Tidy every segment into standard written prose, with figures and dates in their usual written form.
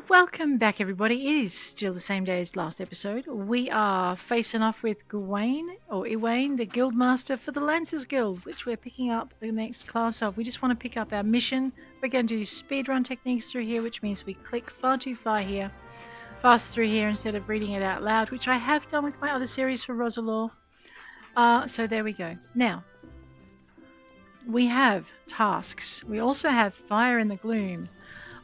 Welcome back, everybody. It is still the same day as last episode. We are facing off with Gawain, or Iwain, the Guildmaster for the Lancers Guild, which we're picking up the next class of. We just want to pick up our mission. We're going to do speedrun techniques through here, which means we click far too fast through here instead of reading it out loud, which I have done with my other series for Rosalore. So there we go. Now, we have tasks. We also have Fire in the Gloom.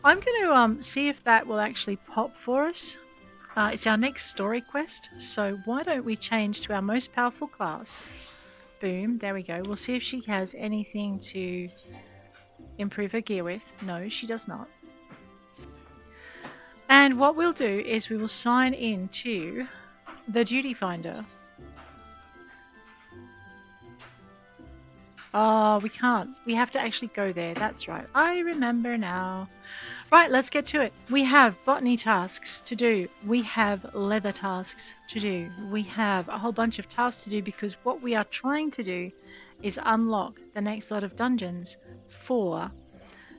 I'm going to see if that will actually pop for us. It's our next story quest, so why don't we change to our most powerful class. Boom, there we go. We'll see if she has anything to improve her gear with. No, she does not. And what we'll do is we will sign in to the Duty Finder. Oh, we can't. We have to actually go there. That's right. I remember now. Right, let's get to it. We have botany tasks to do. We have leather tasks to do. We have a whole bunch of tasks to do because what we are trying to do is unlock the next lot of dungeons for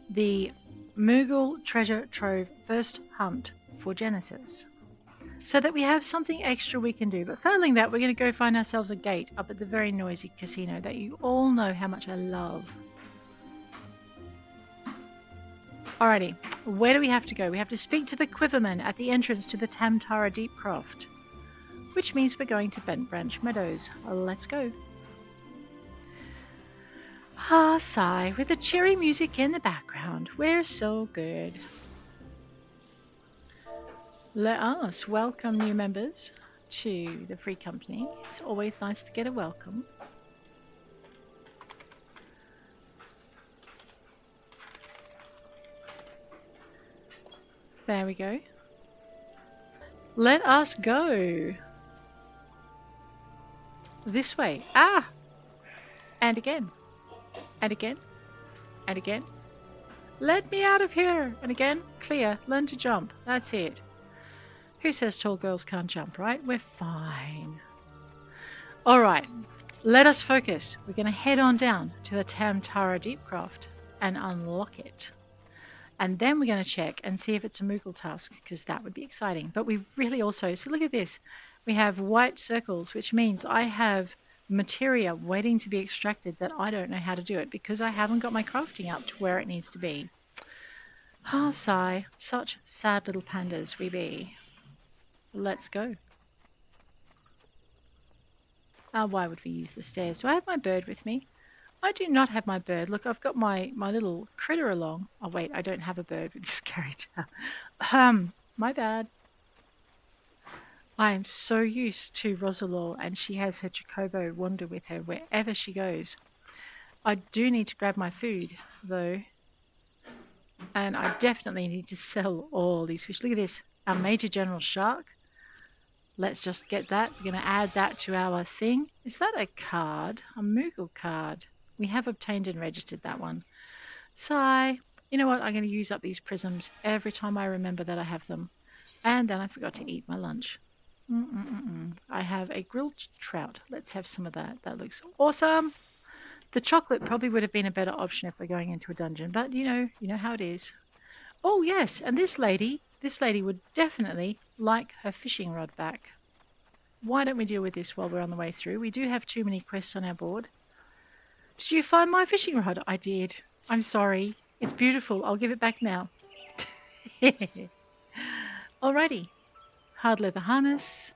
the Moogle Treasure Trove first hunt for Genesis, so that we have something extra we can do. But failing that, we're going to go find ourselves a gate up at the very noisy casino that you all know how much I love. Alrighty, where do we have to go? We have to speak to the Quiverman at the entrance to the Tamtara Deepcroft, which means we're going to Bent Branch Meadows. Let's go. Ah, sigh, with the cheery music in the background. We're so good. Let us welcome new members to the free company. It's always nice to get a welcome. There we go. Let us go. This way. Ah! And again. And again. And again. Let me out of here! And again. Clear. Learn to jump. That's it. Who says tall girls can't jump, right? We're fine. Alright. Let us focus. We're going to head on down to the Tamtara Deepcroft and unlock it. And then we're going to check and see if it's a Moogle task, because that would be exciting. But we really also... So look at this. We have white circles, which means I have materia waiting to be extracted that I don't know how to do it because I haven't got my crafting up to where it needs to be. Ah, sigh. Such sad little pandas we be. Let's go. Why would we use the stairs? Do I have my bird with me? I do not have my bird. Look, I've got my little critter along. Oh, wait, I don't have a bird with this character. My bad. I am so used to Rosalore, and she has her Chocobo wander with her wherever she goes. I do need to grab my food, though. And I definitely need to sell all these fish. Look at this. Our Major General Shark. Let's just get that. We're going to add that to our thing. Is that a card? A Moogle card. We have obtained and registered that one. Sigh. You know what? I'm going to use up these prisms every time I remember that I have them. And then I forgot to eat my lunch. I have a grilled trout. Let's have some of that. That looks awesome. The chocolate probably would have been a better option if we're going into a dungeon. But you know how it is. Oh, yes. And this lady would definitely like her fishing rod back. Why don't we deal with this while we're on the way through? We do have too many quests on our board. Did you find my fishing rod? I did. I'm sorry. It's beautiful. I'll give it back now. Alrighty. Hard leather harness.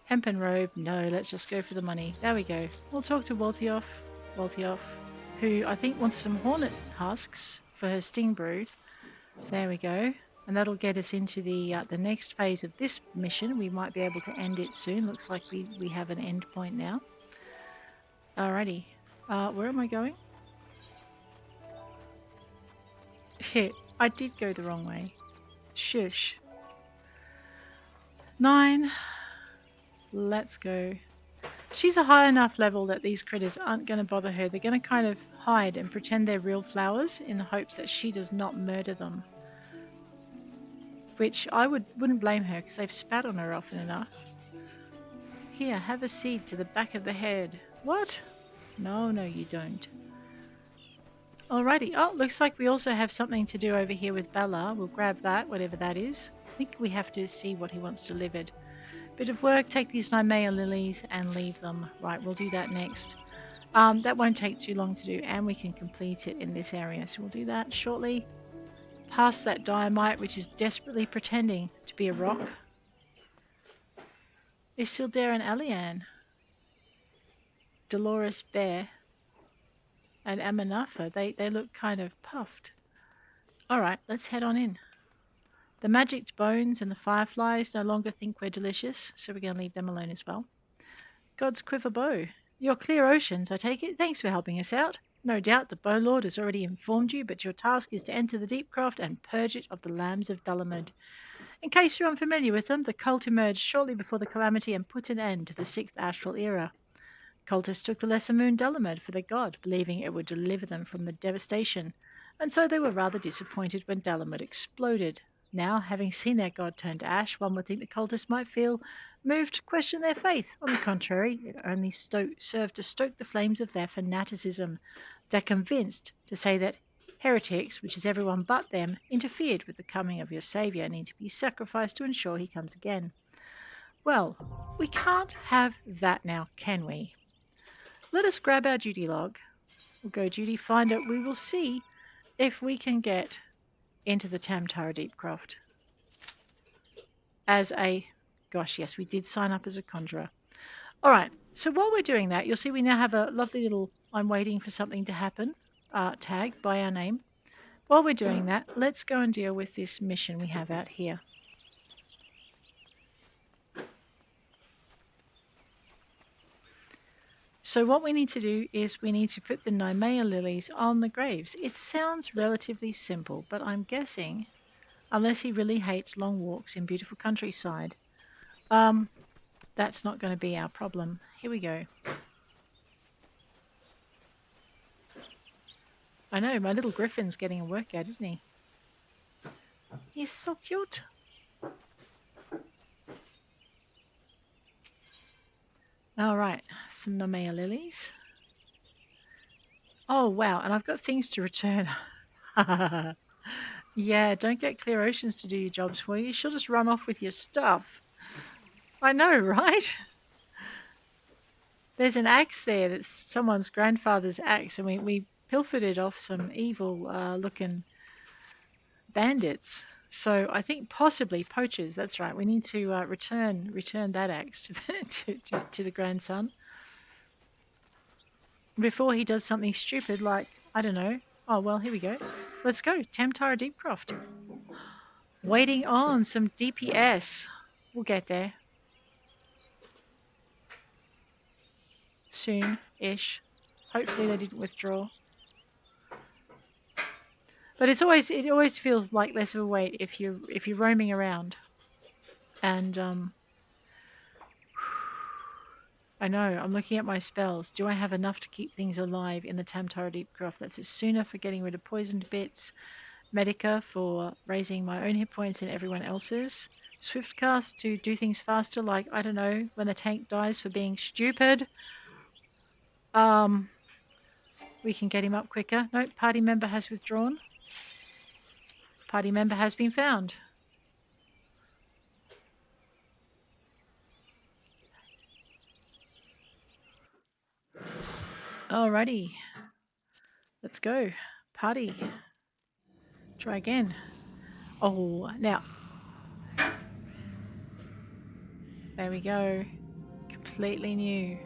Hempen robe. No, let's just go for the money. There we go. We'll talk to Walthioff, who I think wants some hornet husks for her sting brew. There we go. And that'll get us into the next phase of this mission. We might be able to end it soon. Looks like we have an end point now. Alrighty. Where am I going? Shit, I did go the wrong way. Shush. 9. Let's go. She's a high enough level that these critters aren't going to bother her. They're going to kind of hide and pretend they're real flowers in the hopes that she does not murder them. Which I wouldn't blame her because they've spat on her often enough. Here, have a seed to the back of the head. What? No, you don't. Alrighty. Oh, looks like we also have something to do over here with Bella. We'll grab that, whatever that is. I think we have to see what he wants delivered. Bit of work, take these Nymea lilies and leave them. Right, we'll do that next. That won't take too long to do, and we can complete it in this area. So we'll do that shortly. Past that diamite, which is desperately pretending to be a rock. Isildur and Elian. Dolores Bear. And Amanafa, they look kind of puffed. Alright, let's head on in. The magic bones and the fireflies no longer think we're delicious, so we're going to leave them alone as well. God's quiver bow. Your clear oceans, I take it. Thanks for helping us out. No doubt the bow lord has already informed you, but your task is to enter the Deepcroft and purge it of the lambs of Dalamud. In case you're unfamiliar with them, the cult emerged shortly before the calamity and put an end to the 6th astral era. Cultists took the lesser moon Dalamud for their god, believing it would deliver them from the devastation, and so they were rather disappointed when Dalamud exploded. Now, having seen their god turn to ash, one would think the cultists might feel moved to question their faith. On the contrary, it only served to stoke the flames of their fanaticism. They're convinced to say that heretics, which is everyone but them, interfered with the coming of your saviour and need to be sacrificed to ensure he comes again. Well, we can't have that now, can we? Let us grab our duty log. We'll go duty finder. We will see if we can get into the Tamtara Deepcroft as a... Gosh, yes, we did sign up as a conjurer. All right, so while we're doing that, you'll see we now have a lovely little I'm waiting for something to happen tag by our name. While we're doing that, let's go and deal with this mission we have out here. So what we need to do is we need to put the Nymea lilies on the graves. It sounds relatively simple, but I'm guessing, unless he really hates long walks in beautiful countryside, that's not going to be our problem. Here we go. I know, my little griffin's getting a workout, isn't he? He's so cute. All right, some Nymea lilies. Oh, wow, and I've got things to return. Yeah, don't get Clear Oceans to do your jobs for you. She'll just run off with your stuff. I know, right? There's an axe there that's someone's grandfather's axe, and we pilfered it off some evil-looking bandits. So I think possibly poachers. That's right. We need to return that axe to the grandson before he does something stupid like, I don't know. Oh, well, here we go. Let's go. Tamtara Deepcroft. Waiting on some DPS. We'll get there. Soon-ish. Hopefully they didn't withdraw. But it always feels like less of a wait if you're roaming around. And I know, I'm looking at my spells. Do I have enough to keep things alive in the Tamtara Deepcroft? That's a Sooner for getting rid of poisoned bits, Medica for raising my own hit points and everyone else's, Swiftcast to do things faster, like, I don't know, when the tank dies for being stupid. We can get him up quicker. Nope, party member has withdrawn. Party member has been found. Alrighty. Let's go. Party. Try again. Oh, now. There we go. Completely new.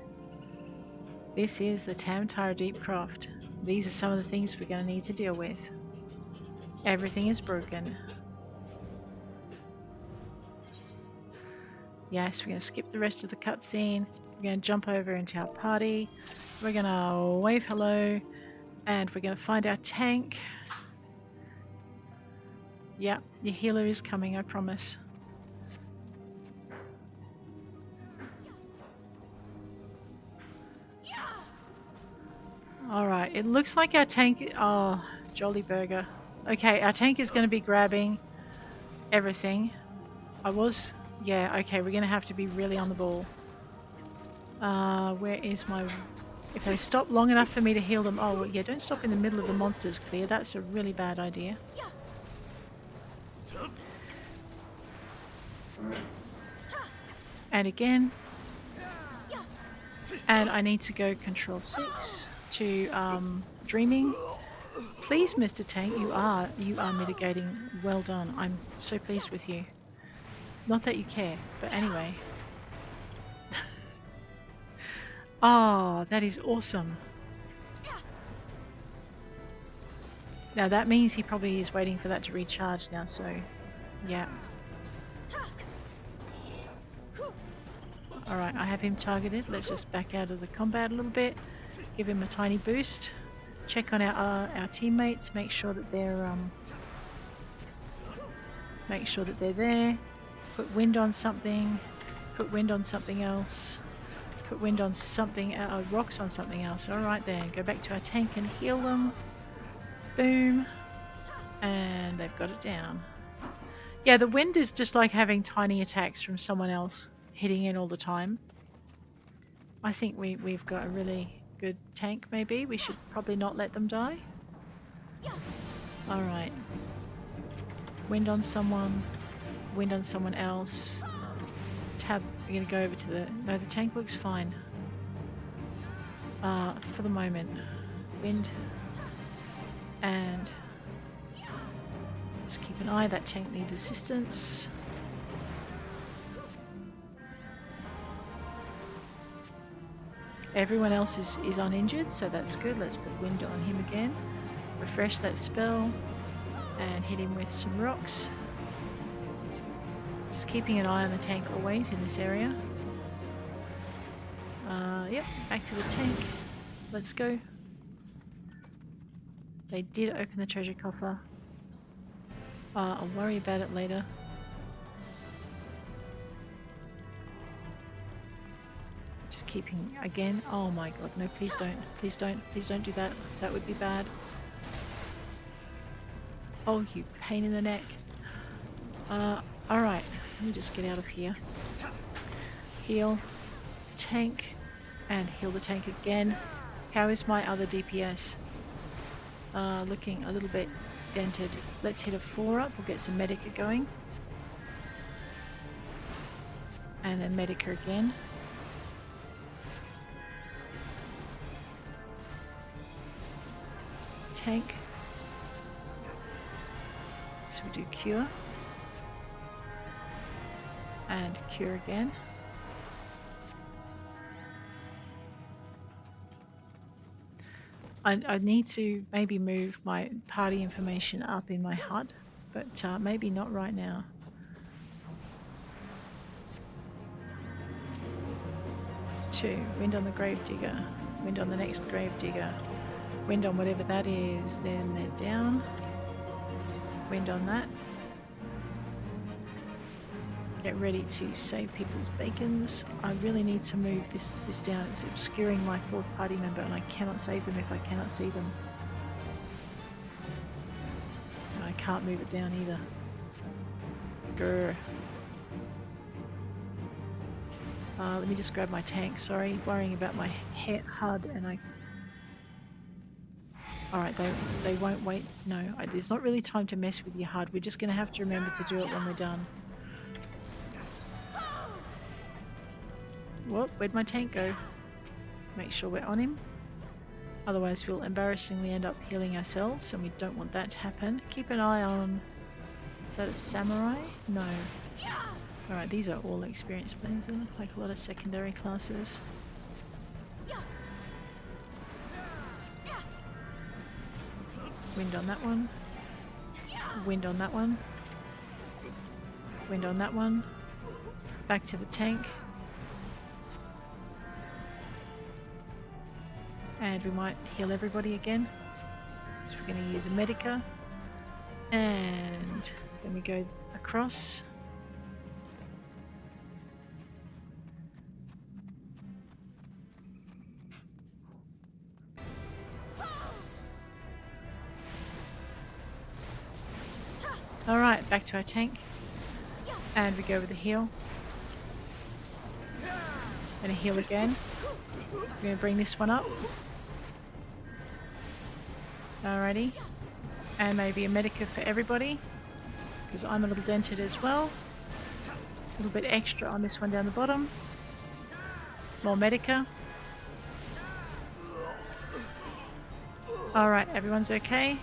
This is the Tamtara Deepcroft. These are some of the things we're going to need to deal with. Everything is broken. Yes, we're going to skip the rest of the cutscene. We're going to jump over into our party. We're going to wave hello. And we're going to find our tank. Yeah, your healer is coming, I promise. Alright, it looks like our tank... Oh, Jolly Burger. Okay, our tank is going to be grabbing everything. Yeah, okay, we're going to have to be really on the ball. Where is my If they stop long enough for me to heal them... Oh, well, yeah, don't stop in the middle of the monsters, Clear. That's a really bad idea. And again. And I need to go Control 6 to Dreaming. Please, Mr. Tank, you are mitigating. Well done. I'm so pleased with you. Not that you care, but anyway. Oh, that is awesome. Now that means he probably is waiting for that to recharge now, so yeah. Alright, I have him targeted. Let's just back out of the combat a little bit. Give him a tiny boost. Check on our teammates, make sure that they're there. Put wind on something. Put wind on something else. Put wind on something, rocks on something else. Alright then, go back to our tank and heal them. Boom. And they've got it down. Yeah, the wind is just like having tiny attacks from someone else hitting in all the time. I think we've got a really good tank, maybe. We should probably not let them die. Alright. Wind on someone. Wind on someone else. Tab, we're going to go over to the... No, the tank looks fine. For the moment. Wind. And... just keep an eye, that tank needs assistance. Everyone else is uninjured, so that's good. Let's put wind on him again. Refresh that spell. And hit him with some rocks. Just keeping an eye on the tank always in this area. Yep, back to the tank. Let's go. They did open the treasure coffer. I'll worry about it later. Just keeping again. Oh my god, no, please don't. Please don't. Please don't do that. That would be bad. Oh, you pain in the neck. Alright, let me just get out of here. Heal. Tank. And heal the tank again. How is my other DPS? Looking a little bit dented. Let's hit a 4 up. We'll get some Medica going. And then Medica again. Tank. So we do Cure. And Cure again. I need to maybe move my party information up in my HUD, but maybe not right now. Two, wind on the gravedigger, wind on the next gravedigger, wind on whatever that is, then they're down, wind on that. Get ready to save people's bacons. I really need to move this down. It's obscuring my fourth party member and I cannot save them if I cannot see them. And I can't move it down either. Grr. Let me just grab my tank, sorry. Worrying about my HUD and I... Alright, they won't wait. No, there's not really time to mess with your HUD. We're just going to have to remember to do it when we're done. Well, where'd my tank go? Make sure we're on him. Otherwise we'll embarrassingly end up healing ourselves and we don't want that to happen. Keep an eye on... Is that a samurai? No. Alright, these are all experienced planes. They look like a lot of secondary classes. Wind on that one. Wind on that one. Wind on that one. Back to the tank. And we might heal everybody again. So we're going to use a Medica. And then we go across. Alright, back to our tank. And we go with a heal. And a heal again. We're going to bring this one up. Alrighty. And maybe a medica for everybody, because I'm a little dented as well. A little bit extra on this one down the bottom. More medica. Alright, everyone's okay.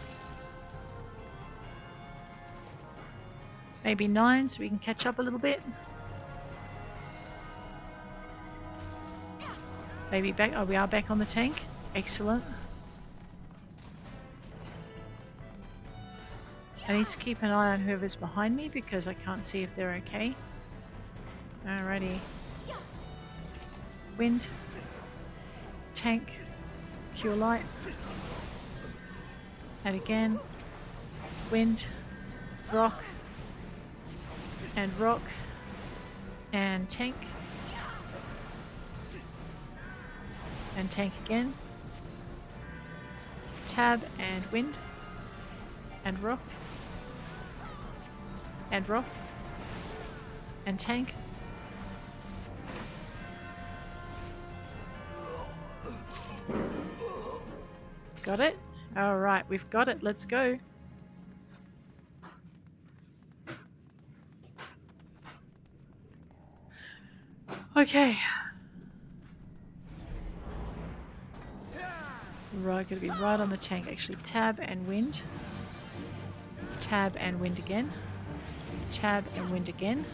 Maybe 9 so we can catch up a little bit. Maybe back. Oh, we are back on the tank. Excellent. I need to keep an eye on whoever's behind me because I can't see if they're okay. Alrighty. Wind. Tank. Cure light. And again. Wind. Rock. And rock. And tank. And tank again. Tab and wind. And rock. And rock. And tank. Got it? Alright, we've got it. Let's go. Okay. Right, gonna be right on the tank actually. Tab and wind. Tab and wind again. Tab and wind again.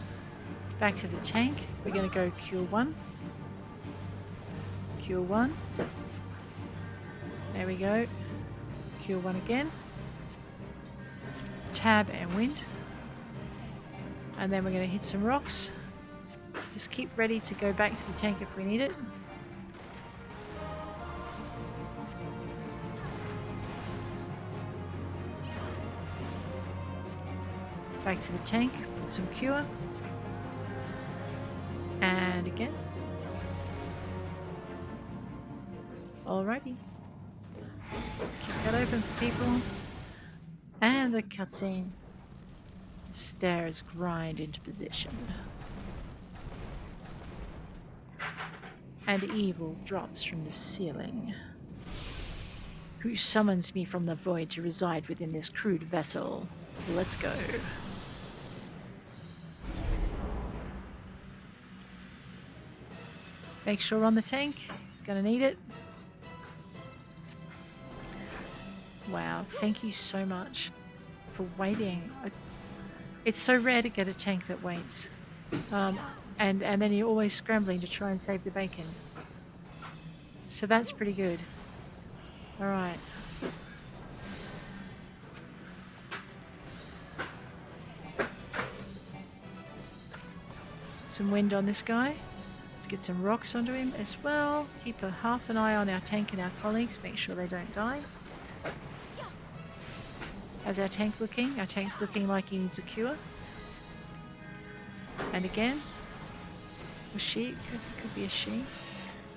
Back to the tank. We're gonna go cure 1. Cure 1. There we go. Cure 1 again. Tab and wind. And then we're gonna hit some rocks. Just keep ready to go back to the tank if we need it. Back to the tank, put some cure. And again. Alrighty. Keep that open for people. And the cutscene. Stairs grind into position. And evil drops from the ceiling. Who summons me from the void to reside within this crude vessel? Let's go. Make sure we're on the tank. He's gonna need it. Wow, thank you so much for waiting. It's so rare to get a tank that waits. And then you're always scrambling to try and save the bacon. So that's pretty good. Alright. Some wind on this guy. Let's get some rocks onto him as well. Keep half an eye on our tank and our colleagues. Make sure they don't die. How's our tank looking? Our tank's looking like he needs a cure. And again. A she? Could be a she.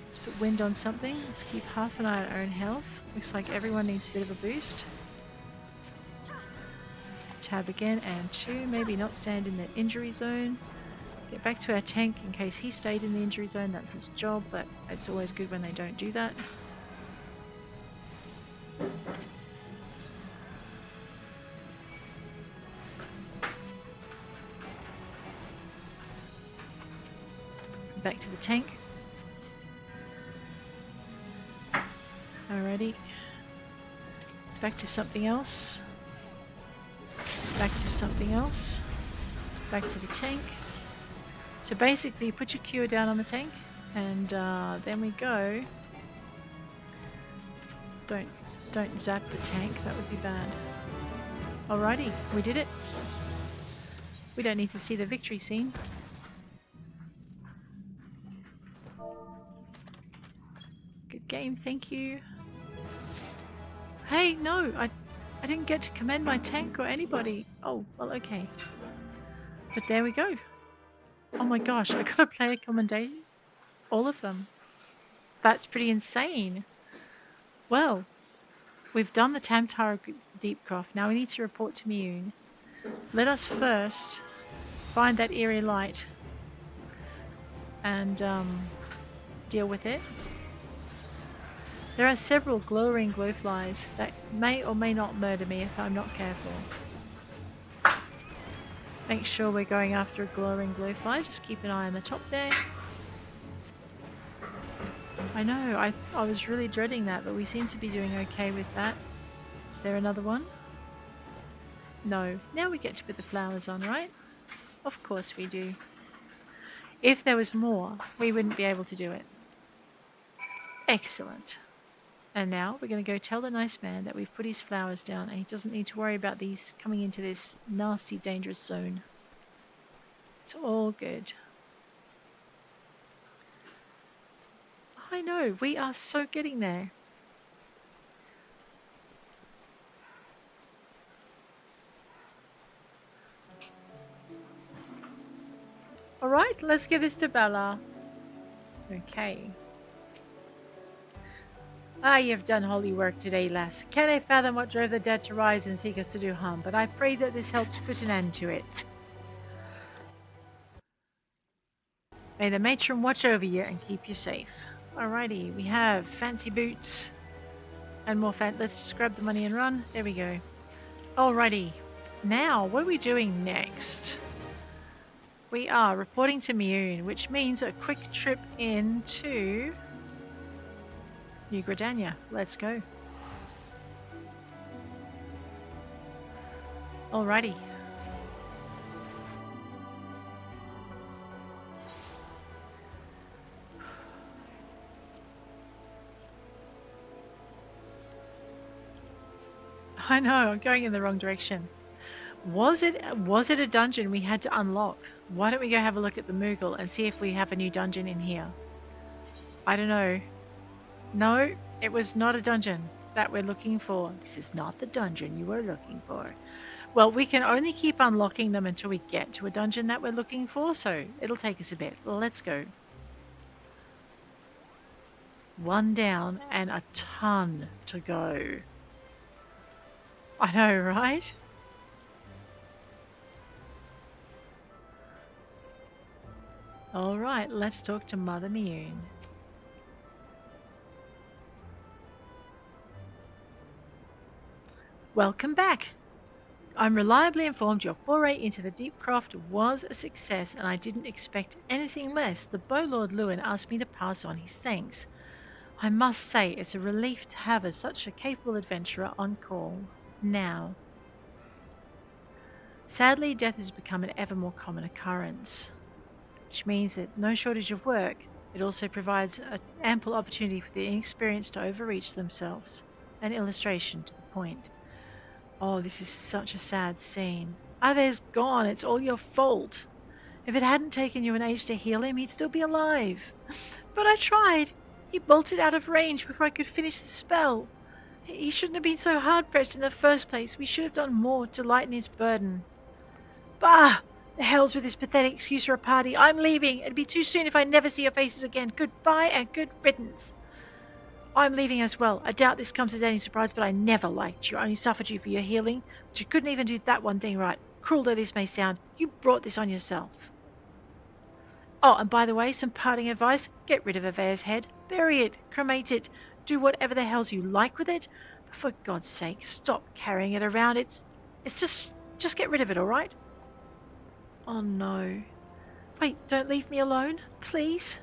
Let's put wind on something. Let's keep half an eye on our own health. Looks like everyone needs a bit of a boost. Tab again and 2. Maybe not stand in the injury zone. Get back to our tank in case he stayed in the injury zone. That's his job, but it's always good when they don't do that. Back to the tank. Alrighty. Back to something else. Back to something else. Back to the tank. So basically, you put your cure down on the tank, and then we go. Don't zap the tank. That would be bad. Alrighty, we did it. We don't need to see the victory scene. Good game, thank you. Hey, no, I didn't get to commend my tank or anybody. Oh, well, okay. But there we go. Oh my gosh, I got a player commendation? All of them. That's pretty insane. Well, we've done the Tamtara Deepcroft. Now we need to report to Mune. Let us first find that eerie light and deal with it. There are several glowing glowflies that may or may not murder me if I'm not careful. Make sure we're going after a glowing glowfly. Just keep an eye on the top there. I know, I was really dreading that, but we seem to be doing okay with that. Is there another one? No. Now we get to put the flowers on, right? Of course we do. If there was more, we wouldn't be able to do it. Excellent. And now we're going to go tell the nice man that we've put his flowers down and he doesn't need to worry about these coming into this nasty, dangerous zone. It's all good. I know, we are so getting there. Alright, let's give this to Bella. Okay. Ah, you've done holy work today, lass. Can I fathom what drove the dead to rise and seek us to do harm, but I pray that this helps put an end to it. May the matron watch over you and keep you safe. Alrighty, we have fancy boots and more let's just grab the money and run. There we go. Alrighty. Now, what are we doing next? We are reporting to Mune, which means a quick trip into New Gridania. Let's go. Alrighty. I know, I'm going in the wrong direction. Was it a dungeon we had to unlock? Why don't we go have a look at the Moogle and see if we have a new dungeon in here? I don't know. No, it was not a dungeon that we're looking for. This is not the dungeon you were looking for. Well, we can only keep unlocking them until we get to a dungeon that we're looking for, so it'll take us a bit. Let's go. One down and a ton to go. I know, right? Alright, let's talk to Mother Mune. Welcome back! I'm reliably informed your foray into the Deepcroft was a success and I didn't expect anything less. The Bowlord Lewin asked me to pass on his thanks. I must say it's a relief to have such a capable adventurer on call. Now. Sadly, death has become an ever more common occurrence, which means that no shortage of work. It also provides an ample opportunity for the inexperienced to overreach themselves. An illustration to the point. Oh, this is such a sad scene. Ave's gone. It's all your fault. If it hadn't taken you an age to heal him, he'd still be alive. But I tried. He bolted out of range before I could finish the spell. He shouldn't have been so hard-pressed in the first place. We should have done more to lighten his burden. Bah! The hell's with this pathetic excuse for a party. I'm leaving. It'd be too soon if I never see your faces again. Goodbye and good riddance. I'm leaving as well. I doubt this comes as any surprise, but I never liked you. I only suffered you for your healing. But you couldn't even do that one thing right. Cruel though this may sound, you brought this on yourself. Oh, and by the way, some parting advice. Get rid of Ave's head. Bury it. Cremate it. Do whatever the hells you like with it. But for God's sake, stop carrying it around. It's just get rid of it, all right? Oh no. Wait, don't leave me alone, please.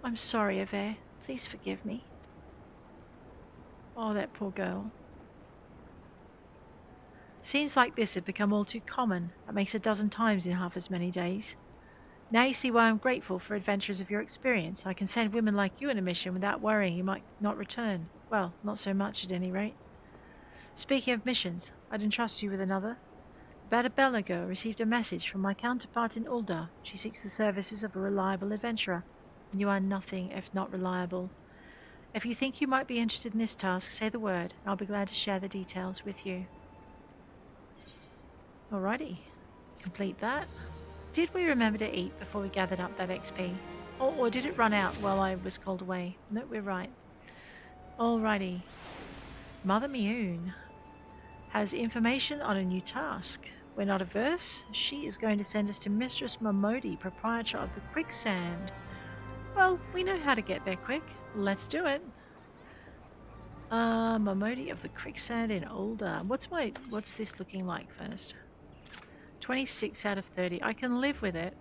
I'm sorry, Ave. Please forgive me. Oh, that poor girl. Scenes like this have become all too common. That makes a dozen times in half as many days. Now you see why I'm grateful for adventures of your experience. I can send women like you on a mission without worrying you might not return. Well, not so much at any rate. Speaking of missions, I'd entrust you with another. About a bell ago, I received a message from my counterpart in Ul'dah. She seeks the services of a reliable adventurer. And you are nothing if not reliable. If you think you might be interested in this task, say the word, and I'll be glad to share the details with you. Alrighty. Complete that. Did we remember to eat before we gathered up that XP? Or did it run out while I was called away? No, we're right. Alrighty. Mother Mune has information on a new task. We're not averse. She is going to send us to Mistress Momodi, proprietor of the Quicksand. Well, we know how to get there quick. Let's do it. Momodi of the Quicksand in Ul'dah. What's this looking like first? 26 out of 30. I can live with it.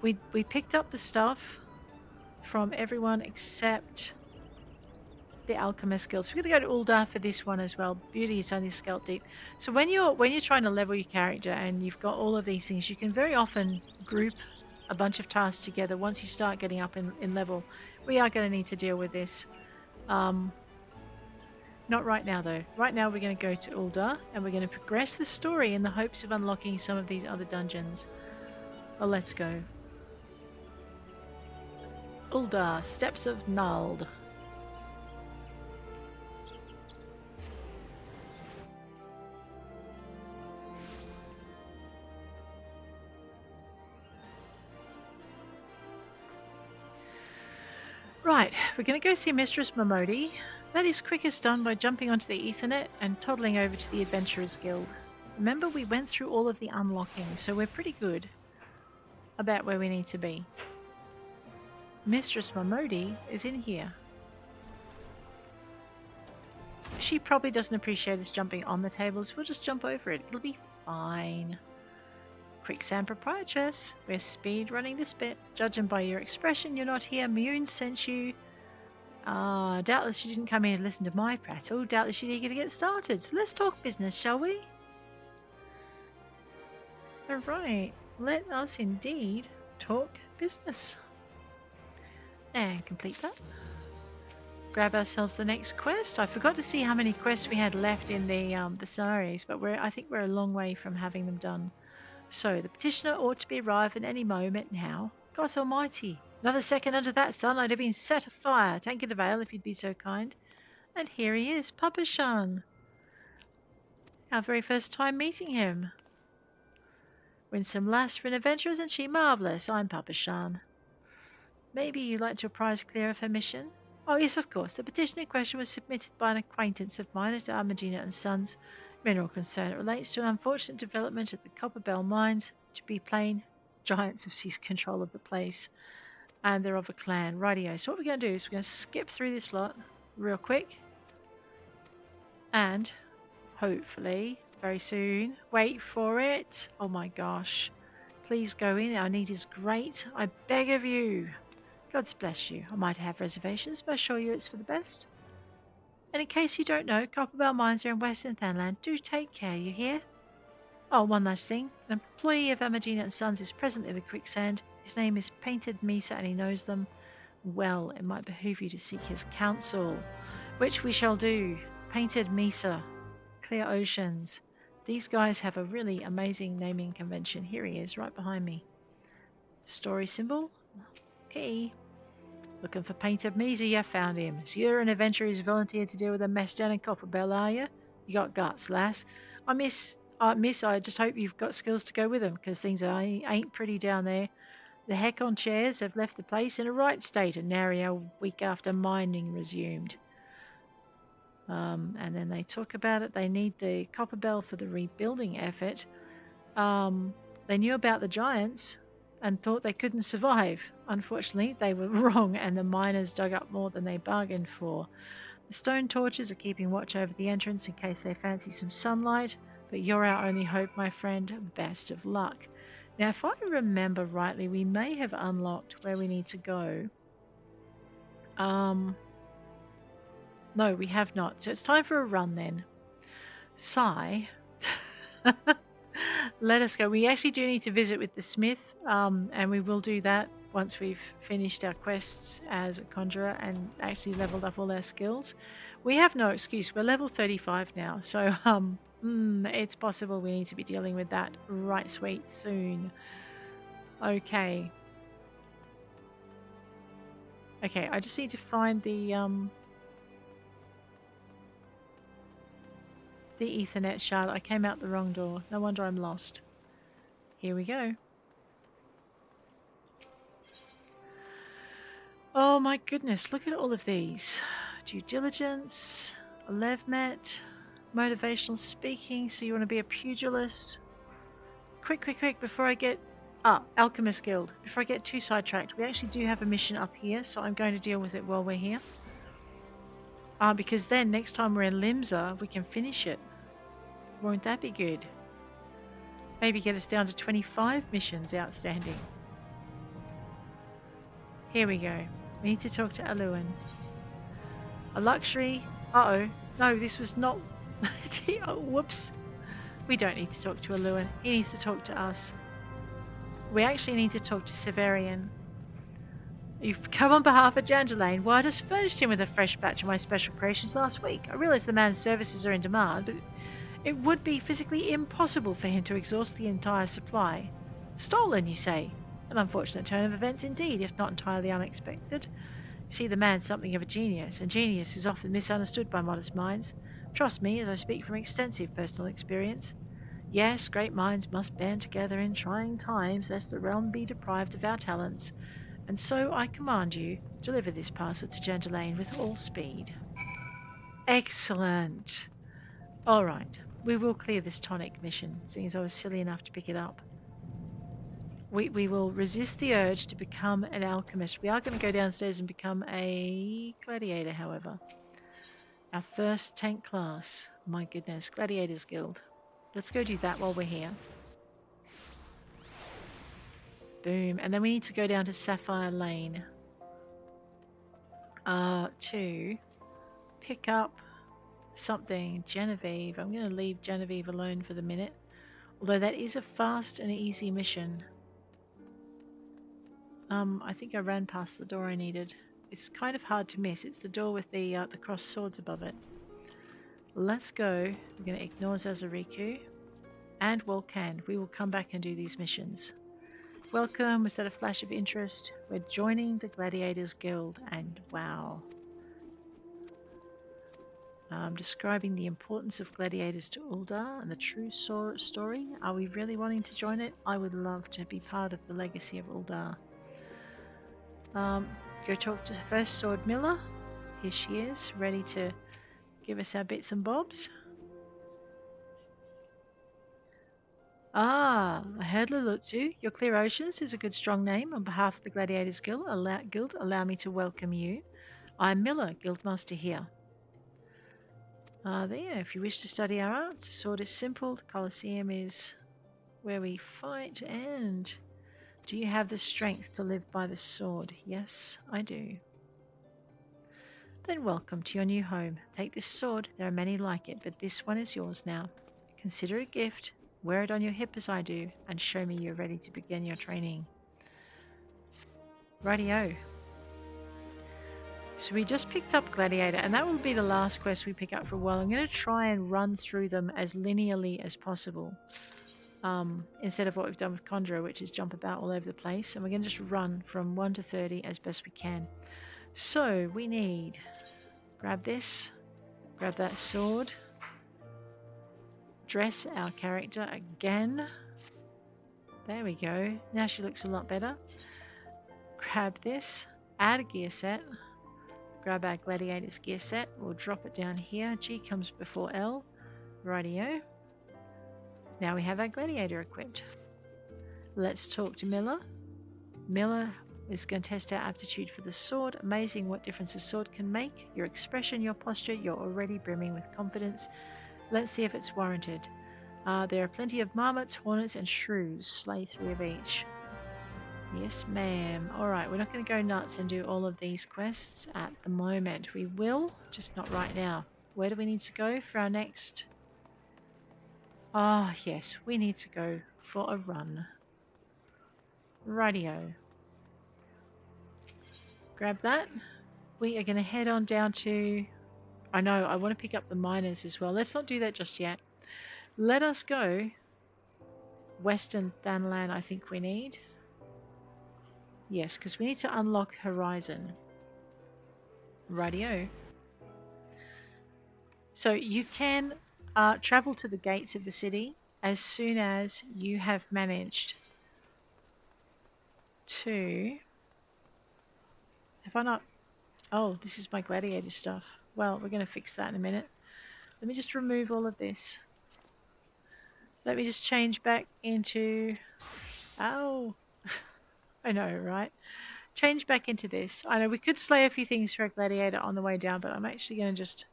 We picked up the stuff from everyone except the alchemist guild. So we're gonna go to Ul'dah for this one as well. Beauty is only scalp deep. So when you're trying to level your character and you've got all of these things, you can very often group a bunch of tasks together. Once you start getting up in level, we are going to need to deal with this. Not right now though. Right now we're going to go to Ul'dah and we're going to progress the story in the hopes of unlocking some of these other dungeons. Well, let's go. Ul'dah, Steps of Nald. Right, we're going to go see Mistress Momodi. That is quickest done by jumping onto the Ethernet and toddling over to the Adventurers Guild. Remember, we went through all of the unlocking, so we're pretty good about where we need to be. Mistress Momodi is in here. She probably doesn't appreciate us jumping on the tables. We'll just jump over it. It'll be fine. Quicksand Proprietress, we're speed running this bit. Judging by your expression, you're not here. Mune sent you. Doubtless you didn't come here to listen to my prattle. Doubtless you're eager to get started. So let's talk business, shall we? Alright, let us indeed talk business. And complete that. Grab ourselves the next quest. I forgot to see how many quests we had left in the scenarios, but I think we're a long way from having them done. So, the petitioner ought to be arriving any moment now. God almighty! Another second under that sun, I'd have been set afire. Take it avail if you'd be so kind. And here he is, Papa Shan. Our very first time meeting him. Winsome lass for an adventure, isn't she? Marvellous. I'm Papa Shan. Maybe you'd like to apprise Claire of her mission? Oh, yes, of course. The petition in question was submitted by an acquaintance of mine at Armagina and Sons. Mineral concern. It relates to an unfortunate development at the Copperbell mines. To be plain, giants have seized control of the place. And they're of a clan. Rightio. So what we're going to do is we're going to skip through this lot real quick. And hopefully, very soon, wait for it. Oh my gosh. Please go in. Our need is great. I beg of you. God bless you. I might have reservations, but I assure you it's for the best. And in case you don't know, Copperbell mines are in Western Thanland. Do take care, you hear? Oh, one last thing. An employee of Amagina and Sons is presently in the Quicksand. His name is Painted Misa and he knows them well. It might behoove you to seek his counsel, which we shall do. Painted Misa, Clear Oceans. These guys have a really amazing naming convention. Here he is, right behind me. Story symbol. Okay. Looking for Painted Misa, you found him. So you're an adventurer who's volunteered to deal with a mess down in Copperbell, are you? You got guts, lass. Miss, I just hope you've got skills to go with them, because things ain't pretty down there. The heck on chairs have left the place in a right state, and nary a week after mining resumed. And then they talk about it. They need the Copperbell for the rebuilding effort. They knew about the giants and thought they couldn't survive. Unfortunately, they were wrong, and the miners dug up more than they bargained for. The stone torches are keeping watch over the entrance in case they fancy some sunlight, but you're our only hope, my friend. Best of luck. Now, if I remember rightly, we may have unlocked where we need to go. No, we have not. So it's time for a run then. Sigh. Let us go. We actually do need to visit with the smith, and we will do that once we've finished our quests as a conjurer and actually leveled up all our skills. We have no excuse. We're level 35 now, so it's possible we need to be dealing with that right sweet soon. Okay. Okay, I just need to find the Ethernet shard. I came out the wrong door. No wonder I'm lost. Here we go. Oh my goodness, look at all of these. Due diligence, a levmet, motivational speaking, so you want to be a pugilist. Quick, before I get... Alchemist Guild. Before I get too sidetracked, we actually do have a mission up here, so I'm going to deal with it while we're here. Because then next time we're in Limsa, we can finish it. Won't that be good? Maybe get us down to 25 missions outstanding. Here we go. We need to talk to Aluan. A luxury. Uh-oh. No, this was not... Oh, whoops. We don't need to talk to Aluan. He needs to talk to us. We actually need to talk to Severian. You've come on behalf of Jandelane. Well, I just furnished him with a fresh batch of my special creations last week. I realise the man's services are in demand, but it would be physically impossible for him to exhaust the entire supply. Stolen, you say? An unfortunate turn of events indeed, if not entirely unexpected. You see, the man's something of a genius, and genius is often misunderstood by modest minds. Trust me, as I speak from extensive personal experience. Yes, great minds must band together in trying times, lest the realm be deprived of our talents. And so I command you, deliver this parcel to Jandelane with all speed. Excellent. All right, we will clear this tonic mission, seeing as I was silly enough to pick it up. We will resist the urge to become an alchemist. We are going to go downstairs and become a gladiator, however. Our first tank class. My goodness, Gladiators Guild. Let's go do that while we're here. Boom. And then we need to go down to Sapphire Lane to pick up something. Genevieve. I'm going to leave Genevieve alone for the minute. Although that is a fast and easy mission. I think I ran past the door I needed. It's kind of hard to miss. It's the door with the crossed swords above it. Let's go. We're going to ignore Zazariku and Volcan. We will come back and do these missions. Welcome. Was that a flash of interest? We're joining the Gladiators Guild, and wow. Describing the importance of gladiators to Ul'dah and the true story. Are we really wanting to join it? I would love to be part of the legacy of Ul'dah. Go talk to the First Sword Miller. Here she is, ready to give us our bits and bobs. I heard Lulutsu. Your Clear Oceans is a good strong name. On behalf of the Gladiators Guild, allow me to welcome you. I'm Miller, Guildmaster here. There, if you wish to study our arts, the sword is simple, the Colosseum is where we fight, and do you have the strength to live by the sword? Yes, I do. Then welcome to your new home. Take this sword, there are many like it, but this one is yours now. Consider it a gift, wear it on your hip as I do, and show me you're ready to begin your training. Rightio. So we just picked up Gladiator, and that will be the last quest we pick up for a while. I'm going to try and run through them as linearly as possible. Instead of what we've done with Conjurer, which is jump about all over the place. And we're going to just run from 1 to 30 as best we can. So we need, grab this, grab that sword, dress our character again. There we go. Now she looks a lot better. Grab this, add a gear set, grab our Gladiator's gear set. We'll drop it down here. G comes before L. Rightio. Now we have our Gladiator equipped. Let's talk to Miller. Miller is going to test our aptitude for the sword. Amazing what difference a sword can make. Your expression, your posture, you're already brimming with confidence. Let's see if it's warranted. There are plenty of marmots, hornets, and shrews. Slay 3 of each. Yes, ma'am. Alright, we're not going to go nuts and do all of these quests at the moment. We will, just not right now. Where do we need to go for our next? Yes, we need to go for a run. Rightio. Grab that. We are going to head on down to... I know, I want to pick up the miners as well. Let's not do that just yet. Let us go. Western Thanlan, I think we need. Yes, because we need to unlock Horizon. Rightio. So you can travel to the gates of the city as soon as you have managed to... Have I not... Oh, this is my gladiator stuff. Well, we're going to fix that in a minute. Let me just remove all of this. Let me just change back into... Oh! I know, right? change back into this. I know we could slay a few things for a gladiator on the way down, but I'm actually going to just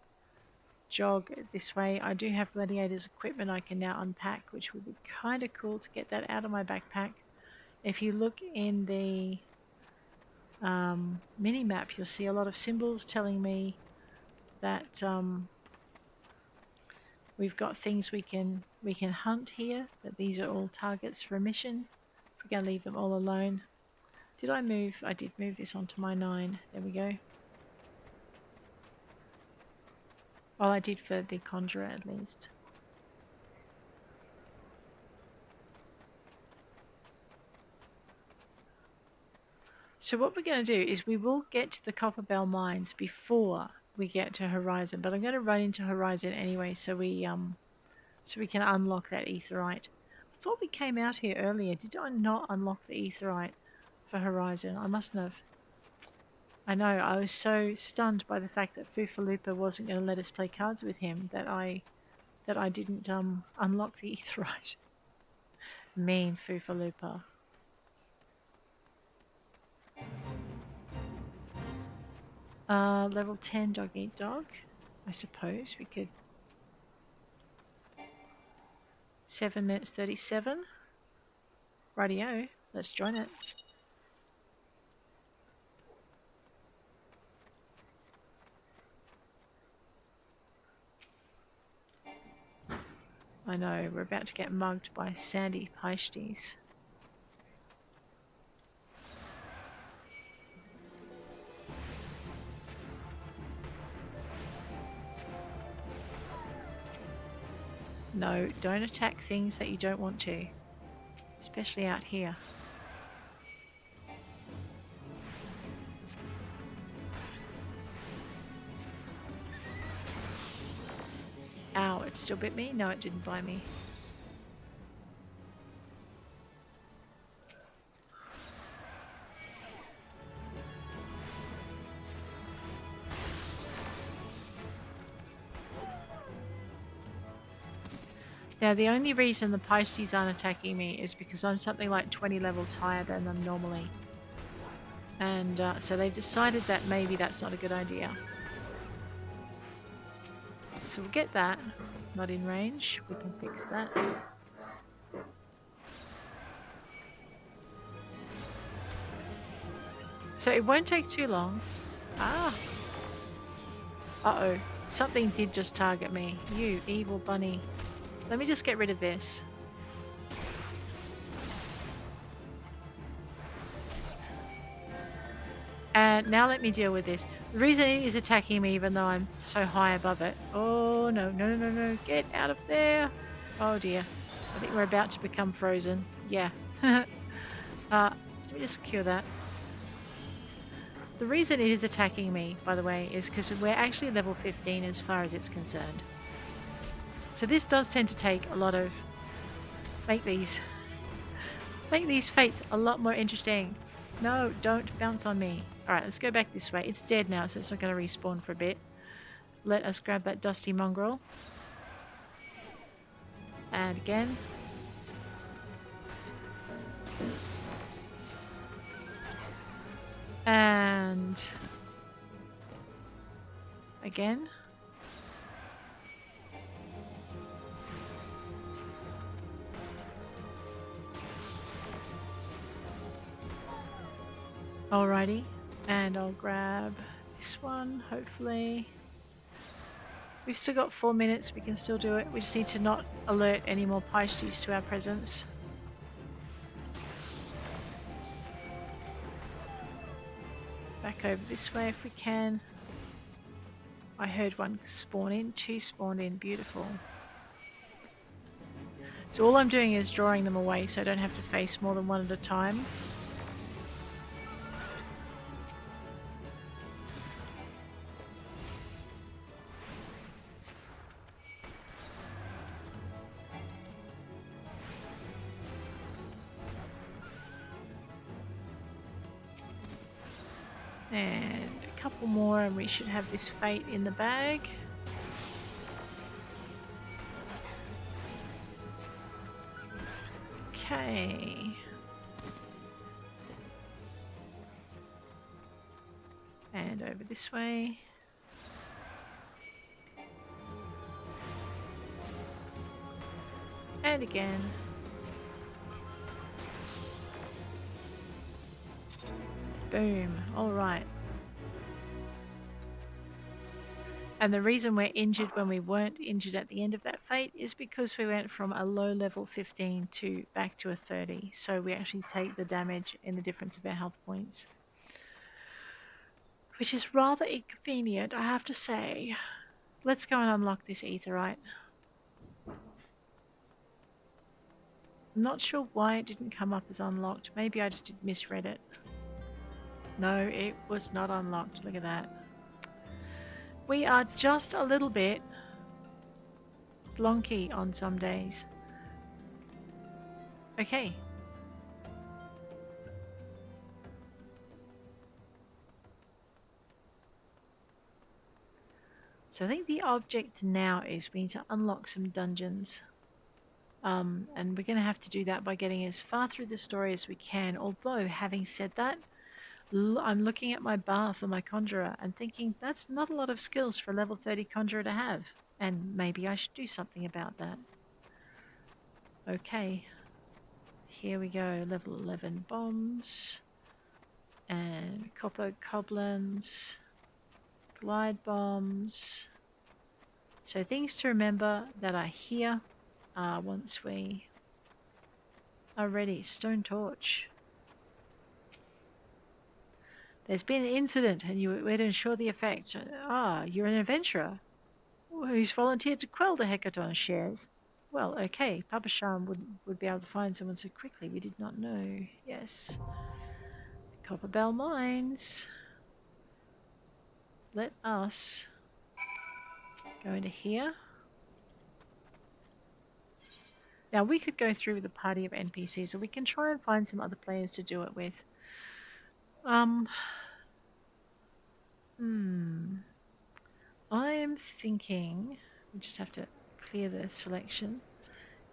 jog this way. I do have gladiators equipment I can now unpack, which would be kind of cool to get that out of my backpack. If you look in the mini map, you'll see a lot of symbols telling me that we've got things we can hunt here. That these are all targets for a mission. We're going to leave them all alone. Did I move? I did move this onto my 9. There we go. Well, I did for the conjurer at least. So what we're going to do is we will get to the Copperbell mines before we get to Horizon, but I'm going to run into Horizon anyway, so we can unlock that aetheryte. I thought we came out here earlier. Did I not unlock the aetheryte for Horizon? I mustn't have. I know, I was so stunned by the fact that Foofaloopa wasn't going to let us play cards with him that I didn't unlock the aetheryte. Mean Foofaloopa. Level 10 dog eat dog. I suppose we could. 7 minutes 37. Rightio, let's join it. I know, we're about to get mugged by sandy Paishtis. No, don't attack things that you don't want to. Especially out here. Ow, it still bit me? No, it didn't bite me. Now, the only reason the Paishtis aren't attacking me is because I'm something like 20 levels higher than them normally. And so they've decided that maybe that's not a good idea. So we'll get that. Not in range. We can fix that. So it won't take too long. Ah! Uh-oh. Something did just target me. You evil bunny. Let me just get rid of this. And now let me deal with this. The reason it is attacking me even though I'm so high above it. Oh no, no, no, no, no. Get out of there. Oh dear. I think we're about to become frozen. Yeah. Let me just cure that. The reason it is attacking me, by the way, is because we're actually level 15 as far as it's concerned. So this does tend to take a lot of... Make these fates a lot more interesting. No, don't bounce on me. Alright, let's go back this way. It's dead now, so it's not going to respawn for a bit. Let us grab that dusty mongrel. And again. And... again. Alrighty, and I'll grab this one, hopefully. We've still got 4 minutes, we can still do it. We just need to not alert any more Paishtis to our presence. Back over this way if we can. I heard one spawn in, 2 spawned in, beautiful. So all I'm doing is drawing them away so I don't have to face more than one at a time. And a couple more and we should have this fate in the bag. Okay. And over this way. And again. Boom. All right. And the reason we're injured when we weren't injured at the end of that fate is because we went from a low level 15 to back to a 30. So we actually take the damage in the difference of our health points. Which is rather inconvenient, I have to say. Let's go and unlock this aetheryte. I'm not sure why it didn't come up as unlocked. Maybe I just misread it. No, it was not unlocked. Look at that. We are just a little bit blonky on some days. Okay. So I think the object now is we need to unlock some dungeons. And we're going to have to do that by getting as far through the story as we can. Although, having said that, I'm looking at my bar for my conjurer and thinking that's not a lot of skills for a level 30 conjurer to have. And maybe I should do something about that. Okay. Here we go. Level 11 bombs. And copper goblins. Glide bombs. So things to remember that are here once we are ready. Stone torch. There's been an incident and you were to ensure the effects. Ah, you're an adventurer who's volunteered to quell the hecaton shares. Well, okay, Papa Sham would be able to find someone so quickly. We did not know. Yes. Copperbell mines. Let us go into here. Now we could go through with a party of NPCs, or we can try and find some other players to do it with. I'm thinking we just have to clear the selection.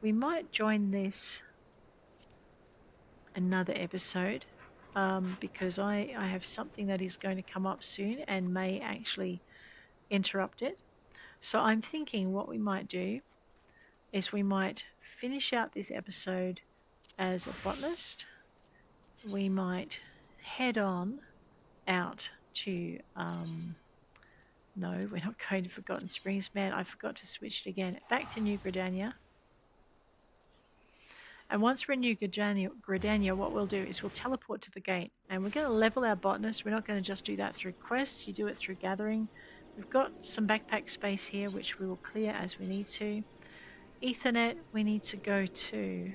We might join this another episode because I have something that is going to come up soon and may actually interrupt it. So I'm thinking what we might do is we might finish out this episode as a botanist. We might head on out to no, we're not going to Forgotten Springs. Man, I forgot to switch it again. Back to New Gridania. And once we're in New Gridania, what we'll do is we'll teleport to the gate. And we're going to level our botanist. We're not going to just do that through quests. You do it through gathering. We've got some backpack space here, which we will clear as we need to. Ethernet, we need to go to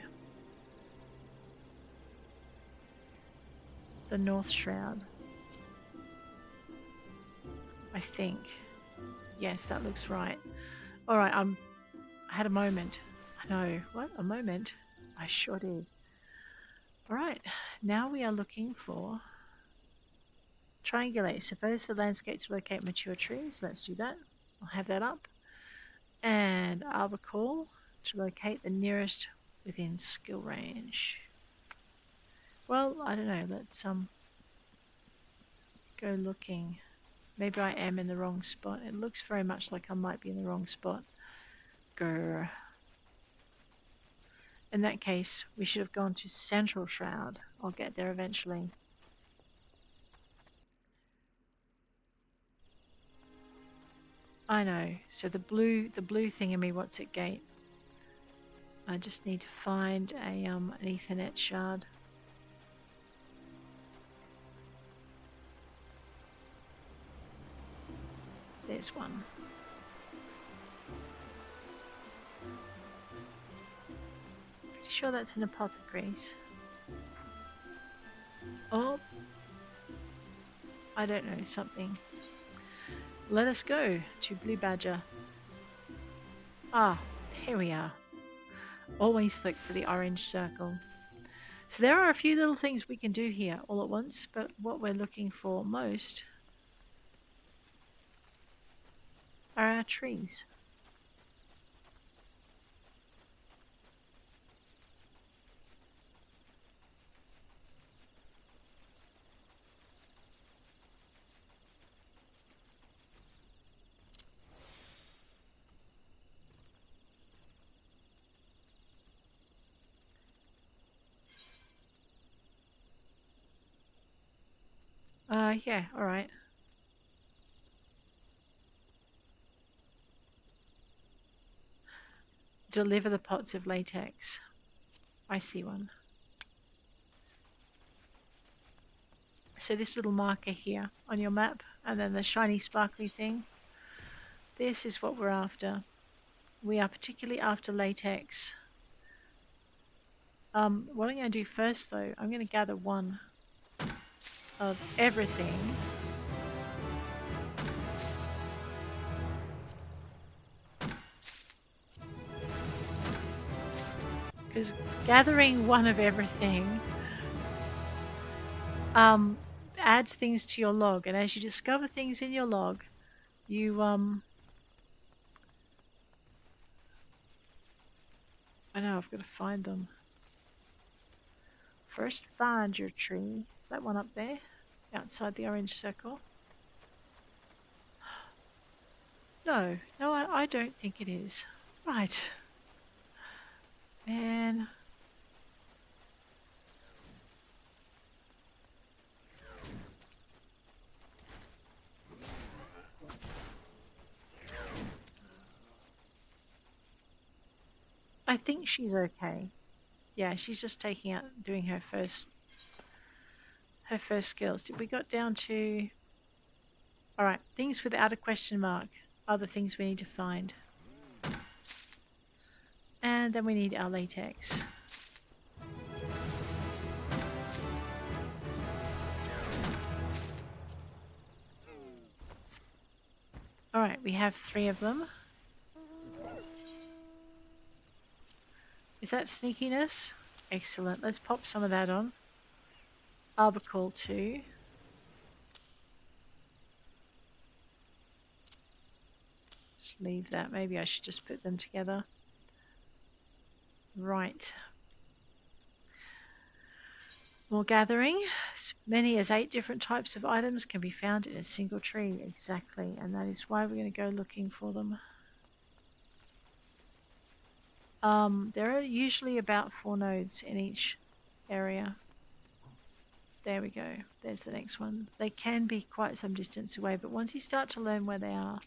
the North Shroud. I think. Yes, that looks right. All right, I had a moment. I know. What? A moment? I sure did. All right, now we are looking for triangulate. Suppose the landscape to locate mature trees. Let's do that. I'll have that up. And arbor call to locate the nearest within skill range. Well, I don't know. Let's go looking. Maybe I am in the wrong spot. It looks very much like I might be in the wrong spot. Grr. In that case, we should have gone to Central Shroud. I'll get there eventually. I know. So the blue thingamy, what's it gate? I just need to find a an Ethernet shard. There's one. Pretty sure that's an apothecary's. Oh, I don't know, something. Let us go to Blue Badger. Ah, here we are. Always look for the orange circle. So there are a few little things we can do here all at once, but what we're looking for most are our trees. Yeah, all right. Deliver the pots of latex. I see one. So this little marker here on your map, and then the shiny sparkly thing. This is what we're after. We are particularly after latex. What I'm going to do first, though, I'm going to gather one of everything. Because gathering one of everything adds things to your log, and as you discover things in your log, you I know I've got to find them. First, find your tree. Is that one up there, outside the orange circle? No, I don't think it is. Right, man. I think she's okay. Yeah, she's just taking out, doing her first skills. Did we got down to? All right, things without a question mark are the things we need to find, and then we need our latex. All right, we have 3 of them. Is that sneakiness? Excellent. Let's pop some of that on. Arbicle 2. Just leave that. Maybe I should just put them together. Right. More gathering. As many as 8 different types of items can be found in a single tree. Exactly. And that is why we're going to go looking for them. There are usually about 4 nodes in each area. There we go. There's the next one. They can be quite some distance away, but once you start to learn where they are,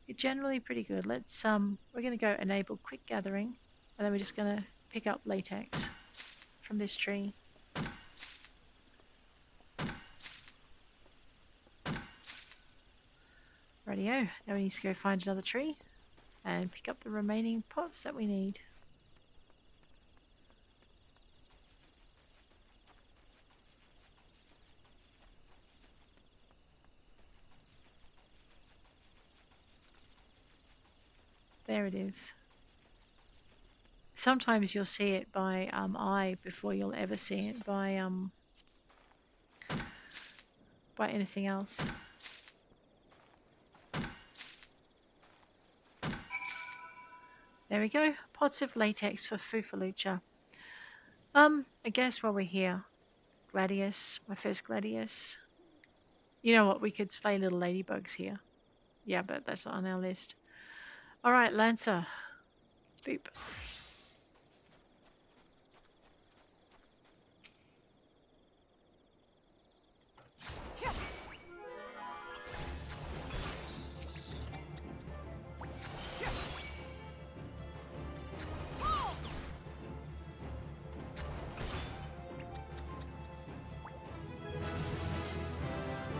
you're generally pretty good. Let's we're going to go enable quick gathering, and then we're just going to pick up latex from this tree. Rightio. Now we need to go find another tree and pick up the remaining pots that we need. There it is. Sometimes you'll see it by eye before you'll ever see it by anything else. There we go. Pots of latex for Fufalucha. I guess while we're here, Gladius, my first Gladius. You know what? We could slay little ladybugs here. Yeah, but that's not on our list. All right, Lancer. Boop.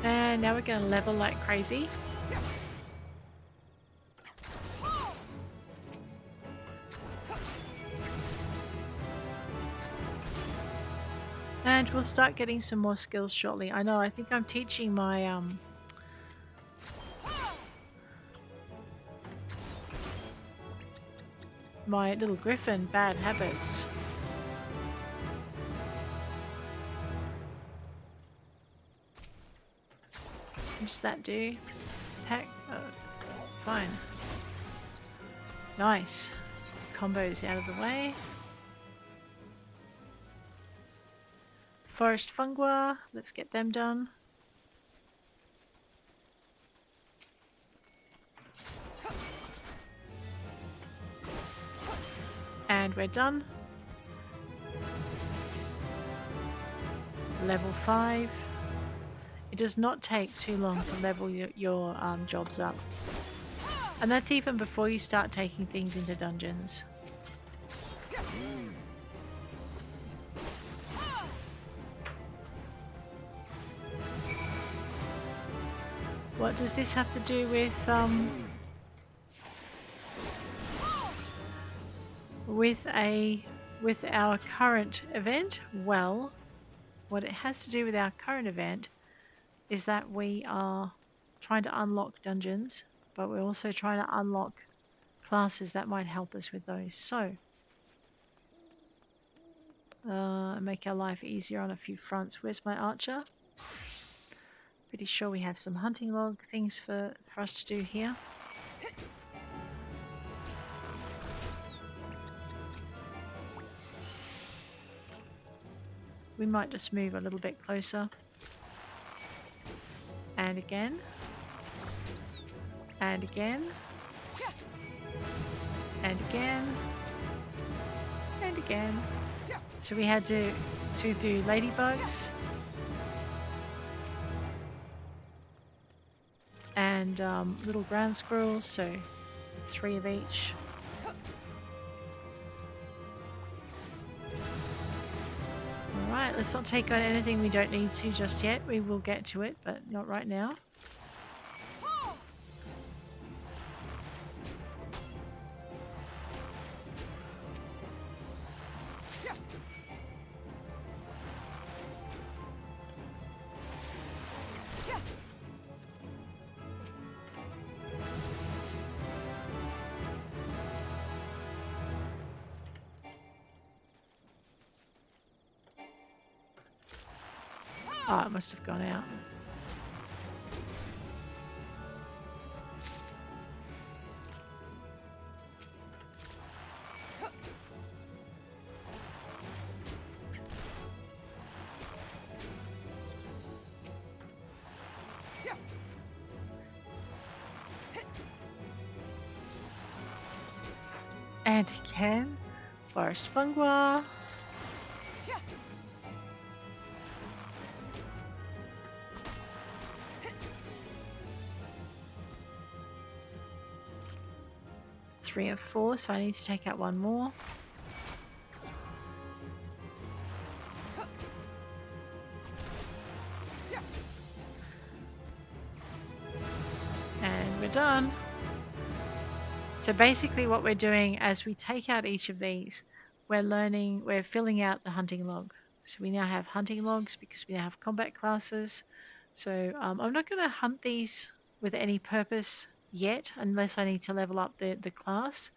And now we're going to level like crazy. And we'll start getting some more skills shortly. I know, I think I'm teaching my my little griffin bad habits. What does that do? Heck, fine. Nice. Combos out of the way. Forest Fungua, let's get them done. And we're done. Level 5. It does not take too long to level your jobs up. And that's even before you start taking things into dungeons. What does this have to do with our current event? Well, what it has to do with our current event is that we are trying to unlock dungeons, but we're also trying to unlock classes that might help us with those. So, make our life easier on a few fronts. Where's my archer? Pretty sure we have some hunting log things for us to do here. We might just move a little bit closer. And again. And again. And again. And again. So we had to do ladybugs. And little ground squirrels, so 3 of each. Alright, let's not take on anything we don't need to just yet. We will get to it, but not right now. Oh, it must have gone out. And again, forest fungi. Three of 4, so I need to take out one more. And we're done. So basically what we're doing as we take out each of these, we're filling out the hunting log. So we now have hunting logs because we now have combat classes. So I'm not going to hunt these with any purpose yet unless I need to level up the class.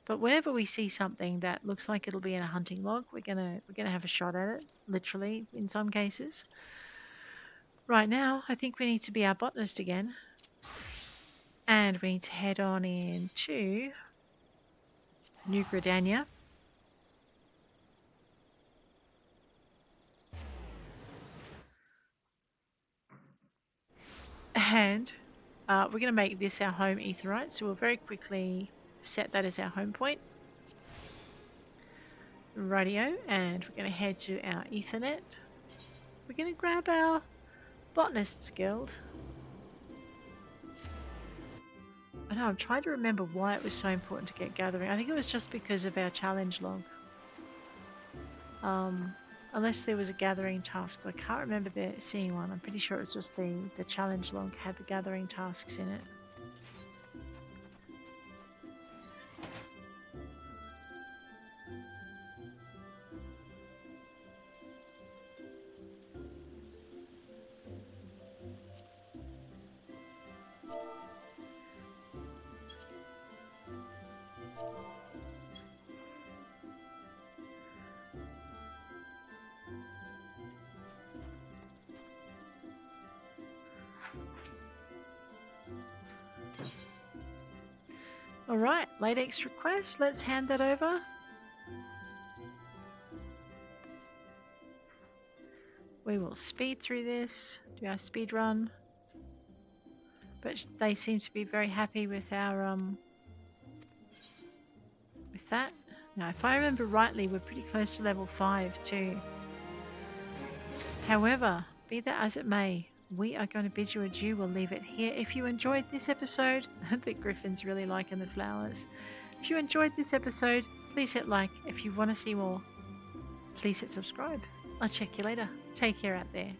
But whenever we see something that looks like it'll be in a hunting log, we're gonna have a shot at it, literally in some cases. Right now, I think we need to be our botanist again. And we need to head on into New Gridania. And we're going to make this our home aetheryte, so we'll very quickly set that as our home point. Rightio, and we're going to head to our Ethernet. We're going to grab our Botanist's Guild. I know, I'm trying to remember why it was so important to get gathering. I think it was just because of our challenge log. Unless there was a gathering task, but I can't remember seeing one. I'm pretty sure it was just the challenge log had the gathering tasks in it. Alright, latex request, let's hand that over. We will speed through this, do our speed run. But they seem to be very happy with our with that. Now if I remember rightly, we're pretty close to level 5 too. However, be that as it may, we are going to bid you adieu. We'll leave it here. If you enjoyed this episode, the Griffin's really liking the flowers. If you enjoyed this episode, please hit like. If you want to see more, please hit subscribe. I'll check you later. Take care out there.